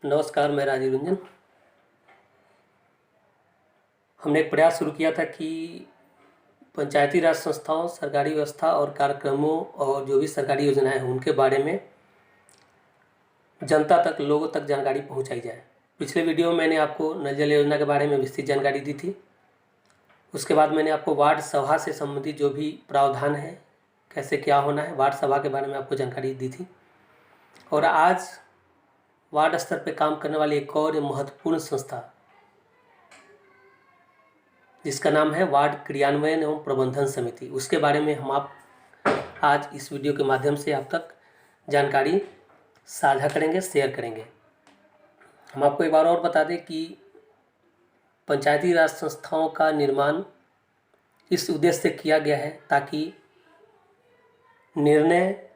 नमस्कार, मैं राजीव रंजन। हमने एक प्रयास शुरू किया था कि पंचायती राज संस्थाओं, सरकारी व्यवस्था और कार्यक्रमों और जो भी सरकारी योजनाएं हैं उनके बारे में जनता तक, लोगों तक जानकारी पहुंचाई जाए। पिछले वीडियो में मैंने आपको नल जल योजना के बारे में विस्तृत जानकारी दी थी। उसके बाद मैंने आपको वार्ड सभा से संबंधित जो भी प्रावधान है, कैसे क्या होना है, वार्ड सभा के बारे में आपको जानकारी दी थी। और आज वार्ड स्तर पर काम करने वाली एक और महत्वपूर्ण संस्था, जिसका नाम है वार्ड क्रियान्वयन एवं प्रबंधन समिति, उसके बारे में हम आप आज इस वीडियो के माध्यम से आप तक जानकारी साझा करेंगे, शेयर करेंगे। हम आपको एक बार और बता दें कि पंचायती राज संस्थाओं का निर्माण इस उद्देश्य से किया गया है ताकि निर्णय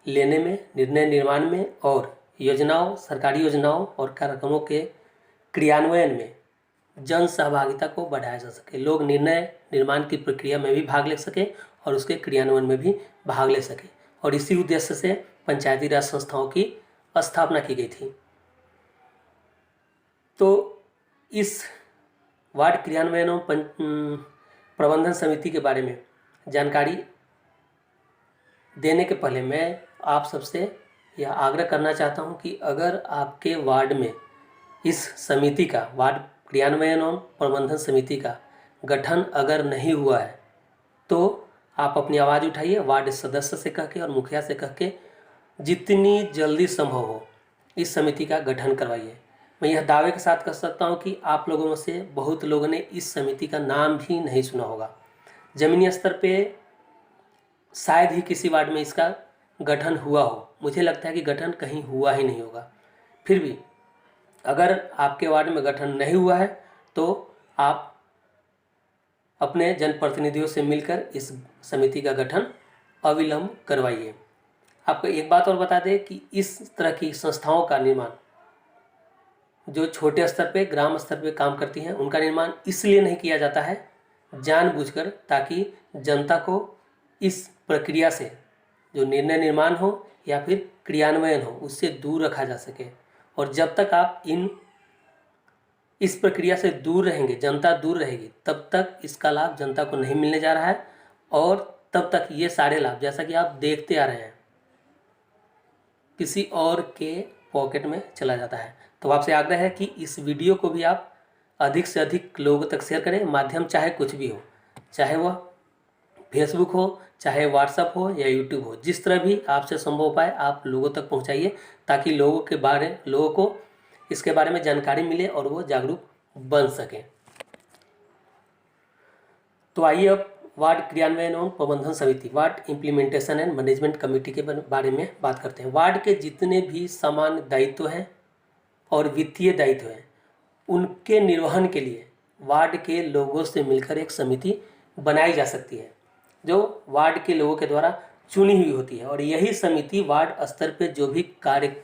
लेने में, निर्णय निर्माण में और योजनाओं, सरकारी योजनाओं और कार्यक्रमों के क्रियान्वयन में जन सहभागिता को बढ़ाया जा सके, लोग निर्णय निर्माण की प्रक्रिया में भी भाग ले सके और उसके क्रियान्वयन में भी भाग ले सके। और इसी उद्देश्य से पंचायती राज संस्थाओं की स्थापना की गई थी। तो इस वार्ड क्रियान्वयन एवं प्रबंधन समिति के बारे में जानकारी देने के पहले मैं आप सबसे यह आग्रह करना चाहता हूं कि अगर आपके वार्ड में इस समिति का, वार्ड क्रियान्वयन एवं प्रबंधन समिति का गठन अगर नहीं हुआ है तो आप अपनी आवाज़ उठाइए, वार्ड सदस्य से कह के और मुखिया से कह के जितनी जल्दी संभव हो इस समिति का गठन करवाइए। मैं यह दावे के साथ कह सकता हूं कि आप लोगों में से बहुत लोगों ने इस समिति का नाम भी नहीं सुना होगा। ज़मीनी स्तर पे शायद ही किसी वार्ड में इसका गठन हुआ हो। मुझे लगता है कि गठन कहीं हुआ ही नहीं होगा। फिर भी अगर आपके वार्ड में गठन नहीं हुआ है तो आप अपने जनप्रतिनिधियों से मिलकर इस समिति का गठन अविलंब करवाइए। आपको एक बात और बता दें कि इस तरह की संस्थाओं का निर्माण जो छोटे स्तर पे, ग्राम स्तर पे काम करती हैं, उनका निर्माण इसलिए नहीं किया जाता है जानबूझकर, ताकि जनता को इस प्रक्रिया से, जो निर्णय निर्माण हो या फिर क्रियान्वयन हो, उससे दूर रखा जा सके। और जब तक आप इस प्रक्रिया से दूर रहेंगे, जनता दूर रहेगी, तब तक इसका लाभ जनता को नहीं मिलने जा रहा है और तब तक ये सारे लाभ, जैसा कि आप देखते आ रहे हैं, किसी और के पॉकेट में चला जाता है। तो आपसे आग्रह है कि इस वीडियो को भी आप अधिक से अधिक लोगों तक शेयर करें। माध्यम चाहे कुछ भी हो, चाहे वह फेसबुक हो, चाहे व्हाट्सएप हो या यूट्यूब हो, जिस तरह भी आपसे संभव हो पाए आप लोगों तक पहुंचाइए, ताकि लोगों को इसके बारे में जानकारी मिले और वो जागरूक बन सकें। तो आइए अब वार्ड क्रियान्वयन एवं प्रबंधन समिति, ward implementation and management committee के बारे में बात करते हैं। वार्ड के जितने भी सामान्य दायित्व हैं और वित्तीय दायित्व हैं, उनके निर्वहन के लिए वार्ड के लोगों से मिलकर एक समिति बनाई जा सकती है, जो वार्ड के लोगों के द्वारा चुनी हुई होती है। और यही समिति वार्ड स्तर पर जो भी कार्य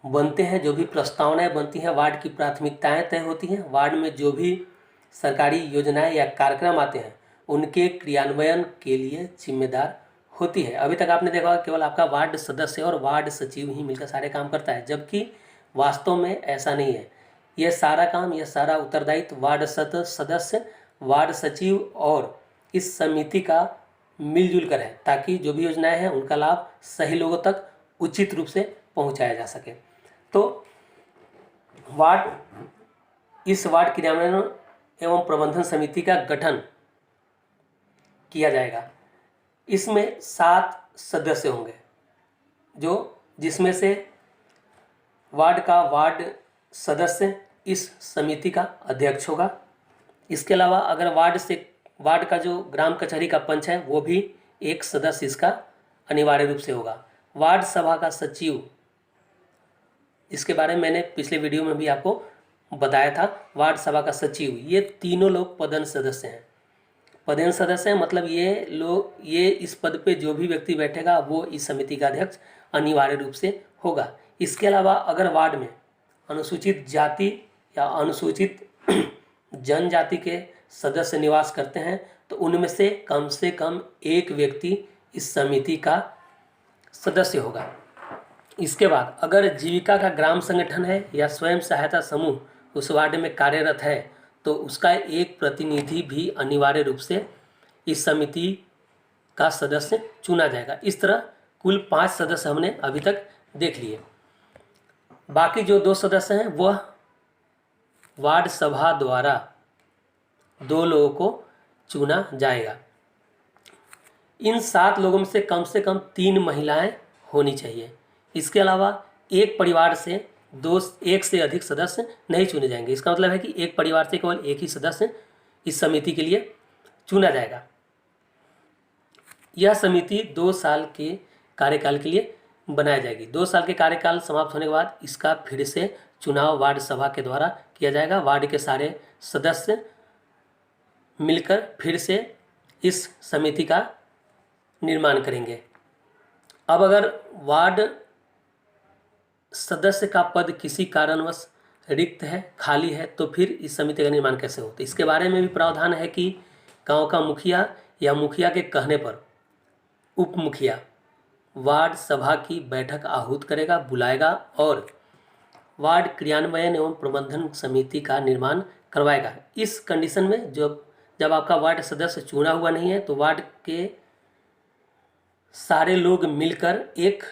बनते हैं, जो भी प्रस्तावनाएं बनती हैं, वार्ड की प्राथमिकताएं तय होती हैं, वार्ड में जो भी सरकारी योजनाएं या कार्यक्रम आते हैं उनके क्रियान्वयन के लिए जिम्मेदार होती है। अभी तक आपने देखा केवल आपका वार्ड सदस्य और वार्ड सचिव ही मिलकर सारे काम करता है, जबकि वास्तव में ऐसा नहीं है। यह सारा काम, यह सारा उत्तरदायित्व वार्ड सदस्य, वार्ड सचिव और इस समिति का मिलजुल कर है, ताकि जो भी योजनाएं हैं उनका लाभ सही लोगों तक उचित रूप से पहुंचाया जा सके। तो इस वार्ड क्रियान्वयन एवं प्रबंधन समिति का गठन किया जाएगा। इसमें 7 सदस्य होंगे, जिसमें से वार्ड सदस्य इस समिति का अध्यक्ष होगा। इसके अलावा अगर वार्ड का जो ग्राम कचहरी का पंच है वो भी एक सदस्य इसका अनिवार्य रूप से होगा। वार्ड सभा का सचिव, इसके बारे में मैंने पिछले वीडियो में भी आपको बताया था। वार्ड सभा का सचिव, ये तीनों लोग पदेन सदस्य हैं। पदेन सदस्य हैं मतलब ये इस पद पे जो भी व्यक्ति बैठेगा वो इस समिति का अध्यक्ष अनिवार्य रूप से होगा। इसके अलावा अगर वार्ड में अनुसूचित जाति या अनुसूचित जनजाति के सदस्य निवास करते हैं तो उनमें से कम एक व्यक्ति इस समिति का सदस्य होगा। इसके बाद अगर जीविका का ग्राम संगठन है या स्वयं सहायता समूह उस वार्ड में कार्यरत है तो उसका एक प्रतिनिधि भी अनिवार्य रूप से इस समिति का सदस्य चुना जाएगा। इस तरह कुल 5 सदस्य हमने अभी तक देख लिए। बाकी जो 2 सदस्य हैं वह वार्ड सभा द्वारा 2 लोगों को चुना जाएगा। इन 7 लोगों में से कम 3 महिलाएं होनी चाहिए। इसके अलावा एक परिवार से एक से अधिक सदस्य नहीं चुने जाएंगे। इसका मतलब है कि एक परिवार से केवल एक ही सदस्य इस समिति के लिए चुना जाएगा। यह समिति 2 साल के कार्यकाल के लिए बनाई जाएगी। 2 साल के कार्यकाल समाप्त होने के बाद इसका फिर से चुनाव वार्ड सभा के द्वारा किया जाएगा। वार्ड के सारे सदस्य मिलकर फिर से इस समिति का निर्माण करेंगे। अब अगर वार्ड सदस्य का पद किसी कारणवश रिक्त है, खाली है, तो फिर इस समिति का निर्माण कैसे होता है, इसके बारे में भी प्रावधान है कि गांव का मुखिया या मुखिया के कहने पर उप मुखिया वार्ड सभा की बैठक आहूत करेगा, बुलाएगा और वार्ड क्रियान्वयन एवं प्रबंधन समिति का निर्माण करवाएगा। इस कंडीशन में जब आपका वार्ड सदस्य चुना हुआ नहीं है तो वार्ड के सारे लोग मिलकर एक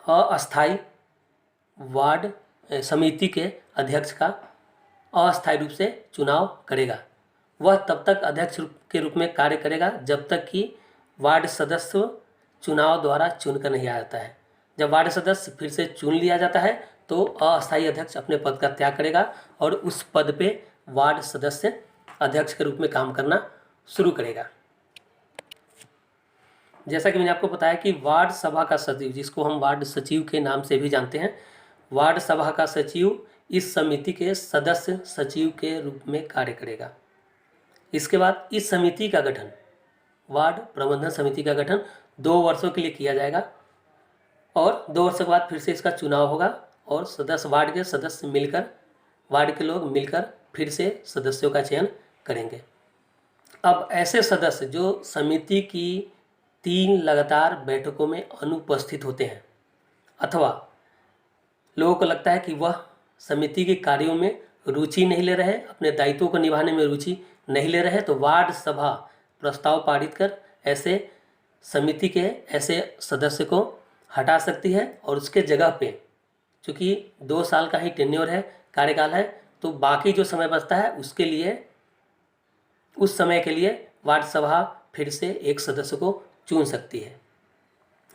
अस्थाई वार्ड समिति के अध्यक्ष का अस्थायी रूप से चुनाव करेगा। वह तब तक अध्यक्ष के रूप में कार्य करेगा जब तक कि वार्ड सदस्य चुनाव द्वारा चुनकर नहीं आ जाता है। जब वार्ड सदस्य फिर से चुन लिया जाता है तो अस्थायी अध्यक्ष अपने पद का त्याग करेगा और उस पद पे वार्ड सदस्य अध्यक्ष के रूप में काम करना शुरू करेगा। जैसा कि मैंने आपको बताया कि वार्ड सभा का सचिव, जिसको हम वार्ड सचिव के नाम से भी जानते हैं, वार्ड सभा का सचिव इस समिति के सदस्य सचिव के रूप में कार्य करेगा। इसके बाद इस समिति का गठन, वार्ड प्रबंधन समिति का गठन 2 वर्षों के लिए किया जाएगा और 2 वर्षों के बाद फिर से इसका चुनाव होगा और वार्ड के सदस्य मिलकर, वार्ड के लोग मिलकर फिर से सदस्यों का चयन करेंगे। अब ऐसे सदस्य जो समिति की 3 लगातार बैठकों में अनुपस्थित होते हैं अथवा लोगों को लगता है कि वह समिति के कार्यों में रुचि नहीं ले रहे, अपने दायित्वों को निभाने में रुचि नहीं ले रहे, तो वार्ड सभा प्रस्ताव पारित कर ऐसे समिति के ऐसे सदस्य को हटा सकती है और उसके जगह पे, चूँकि 2 साल का ही टेन्योर है, कार्यकाल है, तो बाकी जो समय बचता है उसके लिए, उस समय के लिए वार्ड सभा फिर से एक सदस्य को चुन सकती है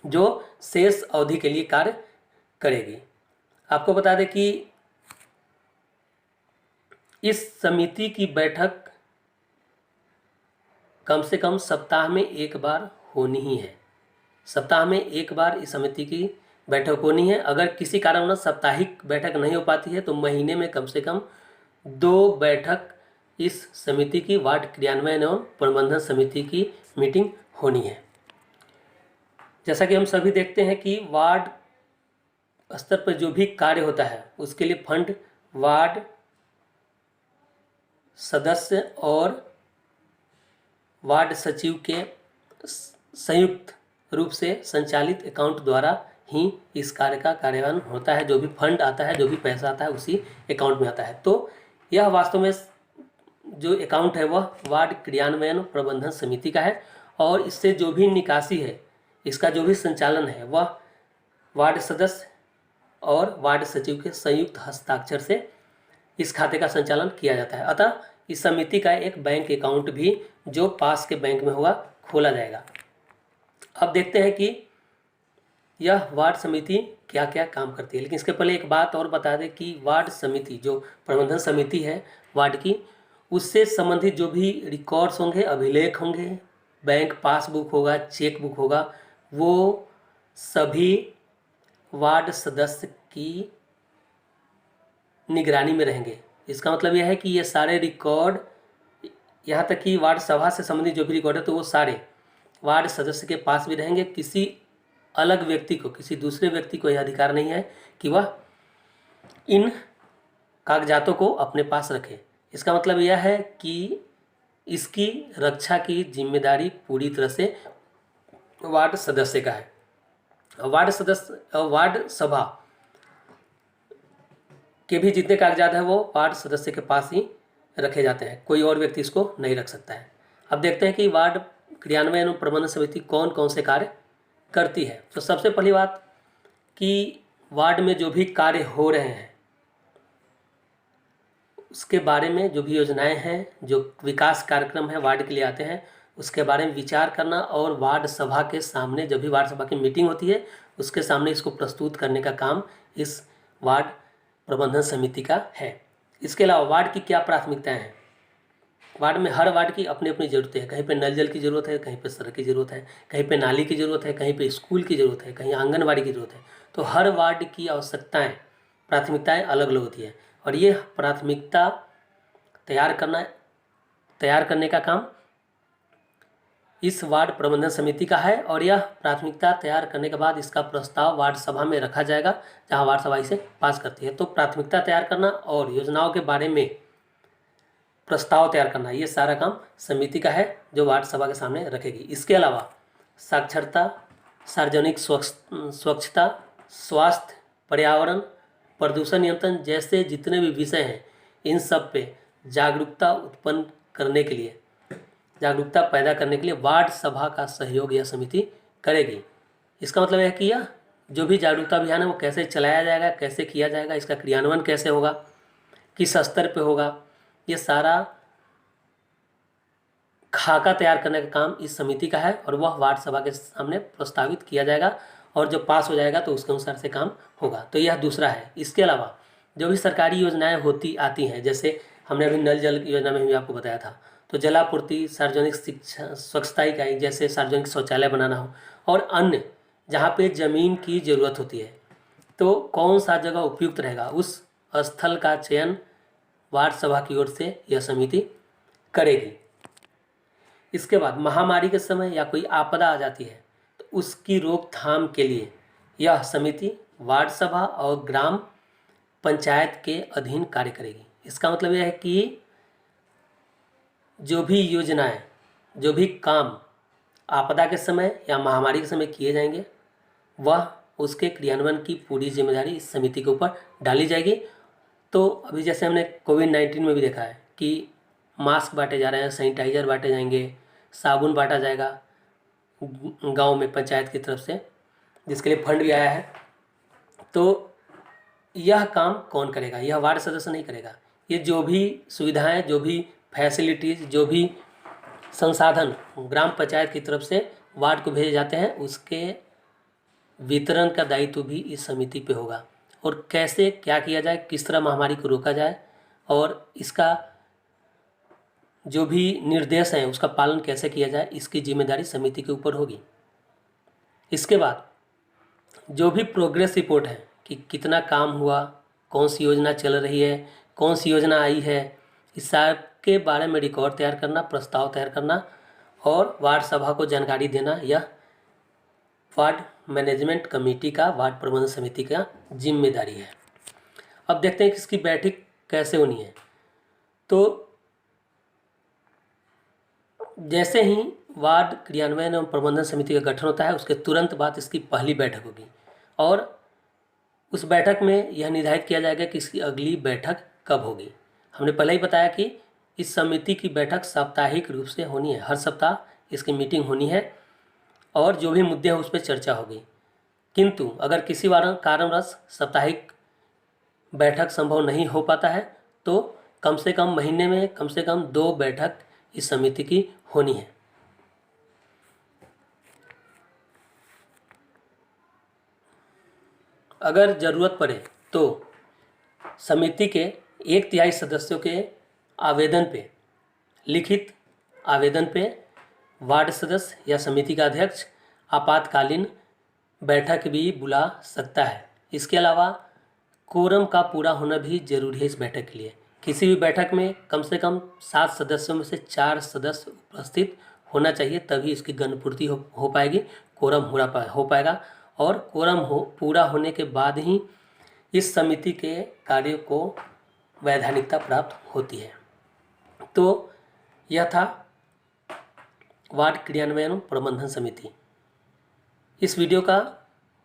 जो शेष अवधि के लिए कार्य करेगी। आपको बता दें कि इस समिति की बैठक कम से कम सप्ताह में 1 बार होनी ही है। सप्ताह में 1 बार इस समिति की बैठक होनी है। अगर किसी कारणवश साप्ताहिक बैठक नहीं हो पाती है तो महीने में कम से कम 2 बैठक इस समिति की, वार्ड क्रियान्वयन एवं प्रबंधन समिति की मीटिंग होनी है। जैसा कि हम सभी देखते हैं कि वार्ड स्तर पर जो भी कार्य होता है उसके लिए फंड वार्ड सदस्य और वार्ड सचिव के संयुक्त रूप से संचालित अकाउंट द्वारा ही इस कार्य का कार्यान्वयन होता है। जो भी फंड आता है, जो भी पैसा आता है, उसी अकाउंट में आता है। तो यह वास्तव में जो अकाउंट है वह वार्ड क्रियान्वयन प्रबंधन समिति का है और इससे जो भी निकासी है, इसका जो भी संचालन है, वह वार्ड सदस्य और वार्ड सचिव के संयुक्त हस्ताक्षर से इस खाते का संचालन किया जाता है। अतः इस समिति का एक बैंक अकाउंट भी जो पास के बैंक में होगा खोला जाएगा। अब देखते हैं कि यह वार्ड समिति क्या क्या काम करती है, लेकिन इसके पहले एक बात और बता दें कि वार्ड समिति, जो प्रबंधन समिति है वार्ड की, उससे संबंधित जो भी रिकॉर्ड्स होंगे, अभिलेख होंगे, बैंक पासबुक होगा, चेक बुक होगा, वो सभी वार्ड सदस्य की निगरानी में रहेंगे। इसका मतलब यह है कि ये सारे रिकॉर्ड, यहाँ तक कि वार्ड सभा से संबंधित जो भी रिकॉर्ड है तो वो सारे वार्ड सदस्य के पास भी रहेंगे। किसी अलग व्यक्ति को, किसी दूसरे व्यक्ति को यह अधिकार नहीं है कि वह इन कागजातों को अपने पास रखे। इसका मतलब यह है कि इसकी रक्षा की जिम्मेदारी पूरी तरह से वार्ड सदस्य का है। वार्ड सभा के भी जितने कागजात हैं वो वार्ड सदस्य के पास ही रखे जाते हैं, कोई और व्यक्ति इसको नहीं रख सकता है। अब देखते हैं कि वार्ड क्रियान्वयन एवं प्रबंधन समिति कौन कौन से कार्य करती है। तो सबसे पहली बात कि वार्ड में जो भी कार्य हो रहे हैं उसके बारे में, जो भी योजनाएं हैं, जो विकास कार्यक्रम है वार्ड के लिए आते हैं, उसके बारे में विचार करना और वार्ड सभा के सामने, जब भी वार्ड सभा की मीटिंग होती है उसके सामने इसको प्रस्तुत करने का काम इस वार्ड प्रबंधन समिति का है। इसके अलावा वार्ड की क्या प्राथमिकताएं हैं। वार्ड में हर वार्ड की अपनी अपनी ज़रूरतें हैं। कहीं पे नल जल की ज़रूरत है, कहीं पे सड़क की ज़रूरत है, कहीं पे नाली की ज़रूरत है, कहीं पे स्कूल की ज़रूरत है, कहीं आंगनबाड़ी की ज़रूरत है। तो हर वार्ड की आवश्यकताएं, प्राथमिकताएं अलग अलग होती है और ये प्राथमिकता तैयार करने का काम इस वार्ड प्रबंधन समिति का है और यह प्राथमिकता तैयार करने के बाद इसका प्रस्ताव वार्ड सभा में रखा जाएगा, जहां वार्ड सभा इसे पास करती है। तो प्राथमिकता तैयार करना और योजनाओं के बारे में प्रस्ताव तैयार करना, ये सारा काम समिति का है जो वार्ड सभा के सामने रखेगी। इसके अलावा साक्षरता, सार्वजनिक स्वच्छता, स्वास्थ्य, पर्यावरण, प्रदूषण नियंत्रण जैसे जितने भी विषय हैं, इन सब पे जागरूकता पैदा करने के लिए वार्ड सभा का सहयोग यह समिति करेगी। इसका मतलब है कि यह जो भी जागरूकता अभियान है वो कैसे चलाया जाएगा, कैसे किया जाएगा, इसका क्रियान्वयन कैसे होगा, किस स्तर पे होगा, ये सारा खाका तैयार करने का काम इस समिति का है और वह वार्ड सभा के सामने प्रस्तावित किया जाएगा और जब पास हो जाएगा तो उसके अनुसार से काम होगा। तो यह दूसरा है। इसके अलावा जो भी सरकारी योजनाएं आती हैं, जैसे हमने अभी नल जल योजना में भी आपको बताया था, तो जलापूर्ति, सार्वजनिक शिक्षा, स्वच्छता इकाई जैसे सार्वजनिक शौचालय बनाना हो और अन्य जहाँ पे ज़मीन की ज़रूरत होती है, तो कौन सा जगह उपयुक्त रहेगा उस स्थल का चयन वार्ड सभा की ओर से यह समिति करेगी। इसके बाद महामारी के समय या कोई आपदा आ जाती है तो उसकी रोकथाम के लिए यह समिति वार्ड सभा और ग्राम पंचायत के अधीन कार्य करेगी। इसका मतलब यह है कि जो भी योजनाएं, जो भी काम आपदा के समय या महामारी के समय किए जाएंगे, वह उसके क्रियान्वयन की पूरी जिम्मेदारी इस समिति के ऊपर डाली जाएगी। तो अभी जैसे हमने कोविड-19 में भी देखा है कि मास्क बांटे जा रहे हैं, सैनिटाइज़र बांटे जाएंगे, साबुन बांटा जाएगा गांव में पंचायत की तरफ से, जिसके लिए फंड भी आया है। तो यह काम कौन करेगा? यह वार्ड सदस्य नहीं करेगा। ये जो भी सुविधाएं, जो भी फैसिलिटीज़, जो भी संसाधन ग्राम पंचायत की तरफ से वार्ड को भेजे जाते हैं, उसके वितरण का दायित्व भी इस समिति पे होगा और कैसे क्या किया जाए, किस तरह महामारी को रोका जाए और इसका जो भी निर्देश हैं उसका पालन कैसे किया जाए, इसकी जिम्मेदारी समिति के ऊपर होगी। इसके बाद जो भी प्रोग्रेस रिपोर्ट है कि कितना काम हुआ, कौन सी योजना चल रही है, कौन सी योजना आई है, इस सब के बारे में रिकॉर्ड तैयार करना, प्रस्ताव तैयार करना और वार्ड सभा को जानकारी देना, यह वार्ड मैनेजमेंट कमेटी का, वार्ड प्रबंधन समिति का जिम्मेदारी है। अब देखते हैं कि इसकी बैठक कैसे होनी है। तो जैसे ही वार्ड क्रियान्वयन एवं प्रबंधन समिति का गठन होता है उसके तुरंत बाद इसकी पहली बैठक होगी और उस बैठक में यह निर्धारित किया जाएगा कि इसकी अगली बैठक कब होगी। हमने पहले ही बताया कि इस समिति की बैठक साप्ताहिक रूप से होनी है, हर सप्ताह इसकी मीटिंग होनी है और जो भी मुद्दे हैं उस पर चर्चा होगी। किंतु अगर किसी कारणवश साप्ताहिक बैठक संभव नहीं हो पाता है तो कम से कम महीने में कम से कम 2 बैठक इस समिति की होनी है। अगर जरूरत पड़े तो समिति के 1/3 सदस्यों के आवेदन पे, लिखित आवेदन पे वार्ड सदस्य या समिति का अध्यक्ष आपातकालीन बैठक भी बुला सकता है। इसके अलावा कोरम का पूरा होना भी जरूरी है इस बैठक के लिए। किसी भी बैठक में कम से कम 7 सदस्यों में से 4 सदस्य उपस्थित होना चाहिए, तभी इसकी गणपूर्ति हो पाएगी, कोरम हो पाएगा और कोरम पूरा होने के बाद ही इस समिति के कार्य को वैधानिकता प्राप्त होती है। तो यह था वार्ड क्रियान्वयन प्रबंधन समिति। इस वीडियो का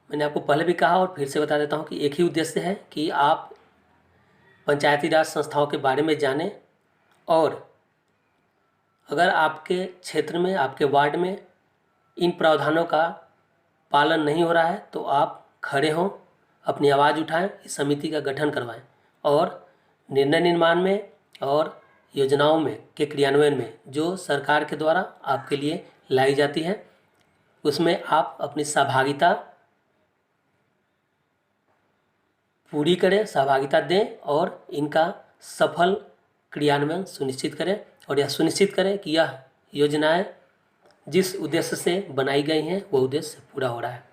मैंने आपको पहले भी कहा और फिर से बता देता हूँ कि एक ही उद्देश्य है कि आप पंचायती राज संस्थाओं के बारे में जानें, और अगर आपके क्षेत्र में, आपके वार्ड में इन प्रावधानों का पालन नहीं हो रहा है तो आप खड़े हों, अपनी आवाज़ उठाएं, इस समिति का गठन करवाएं और निर्णय निर्माण में और योजनाओं में के क्रियान्वयन में जो सरकार के द्वारा आपके लिए लाई जाती है उसमें आप अपनी सहभागिता पूरी करें, सहभागिता दें और इनका सफल क्रियान्वयन सुनिश्चित करें, और यह सुनिश्चित करें कि यह योजनाएं जिस उद्देश्य से बनाई गई हैं वो उद्देश्य पूरा हो रहा है।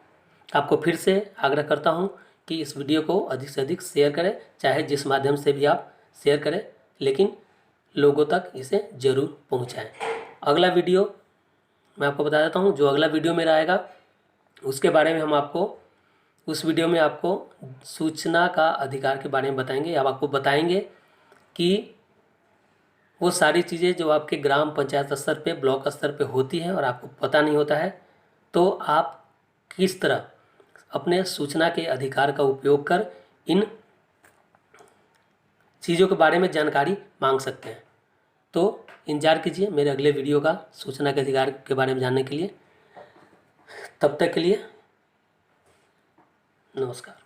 आपको फिर से आग्रह करता हूं कि इस वीडियो को अधिक से अधिक शेयर करें, चाहे जिस माध्यम से भी आप शेयर करें, लेकिन लोगों तक इसे ज़रूर पहुंचाएं। अगला वीडियो मैं आपको बता देता हूं, जो अगला वीडियो मेरा आएगा उसके बारे में हम आपको उस वीडियो में आपको सूचना का अधिकार के बारे में बताएंगे। अब आपको बताएंगे कि वो सारी चीज़ें जो आपके ग्राम पंचायत स्तर पे, ब्लॉक स्तर पे होती हैं और आपको पता नहीं होता है, तो आप किस तरह अपने सूचना के अधिकार का उपयोग कर इन चीज़ों के बारे में जानकारी मांग सकते हैं। तो इंतजार कीजिए मेरे अगले वीडियो का सूचना के अधिकार के बारे में जानने के लिए। तब तक के लिए नमस्कार।